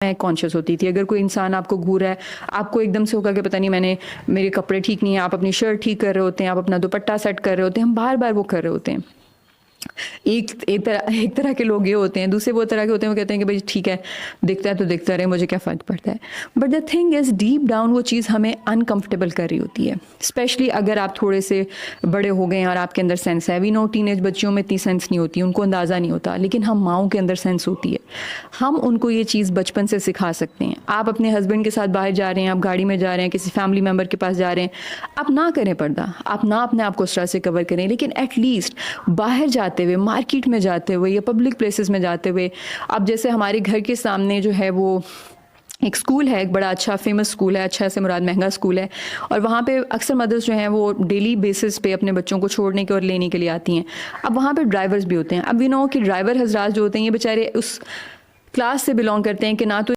मैं कॉन्शियस होती थी। अगर कोई इंसान आपको घूर रहा है, आपको एकदम से होगा कि पता नहीं मेरे कपड़े ठीक नहीं है, आप अपनी शर्ट ठीक कर रहे होते हैं, आप अपना दुपट्टा सेट कर रहे होते हैं, हम बार बार वो कर रहे होते हैं। एक तरह के लोग ये होते हैं, दूसरे वो तरह के होते हैं, वो कहते हैं कि भाई ठीक है, दिखता है तो दिखता रहे, मुझे क्या फ़र्क पड़ता है। But the thing is deep down वो चीज़ हमें अनकंफर्टेबल कर रही होती है, स्पेशली अगर आप थोड़े से बड़े हो गए हैं और आपके अंदर सेंस है। वी नो टीनेज बच्चियों में इतनी सेंस नहीं होती, उनको अंदाज़ा नहीं होता, लेकिन हम माओं के अंदर सेंस होती है। हम उनको ये चीज़ बचपन से सिखा सकते हैं। आप अपने हस्बैंड के साथ बाहर जा रहे हैं, आप गाड़ी में जा रहे हैं, किसी फैमिली मेम्बर के पास जा रहे हैं, आप ना करें पर्दा, आप ना अपने आप को उस तरह से कवर करें, लेकिन एटलीस्ट बाहर जाते हुए, मार्केट में जाते हुए या पब्लिक प्लेसेस में जाते हुए, अब जैसे हमारे घर के सामने जो है वो एक स्कूल है, एक बड़ा अच्छा फेमस स्कूल है, अच्छा से मुराद महंगा स्कूल है, और वहाँ पे अक्सर मदर्स जो हैं वो डेली बेसिस पे अपने बच्चों को छोड़ने के और लेने के लिए आती हैं। अब वहाँ पे ड्राइवर्स भी होते हैं। अब वी नो कि ड्राइवर हजरात जो होते हैं ये बेचारे उस क्लास से बिलोंग करते हैं कि ना तो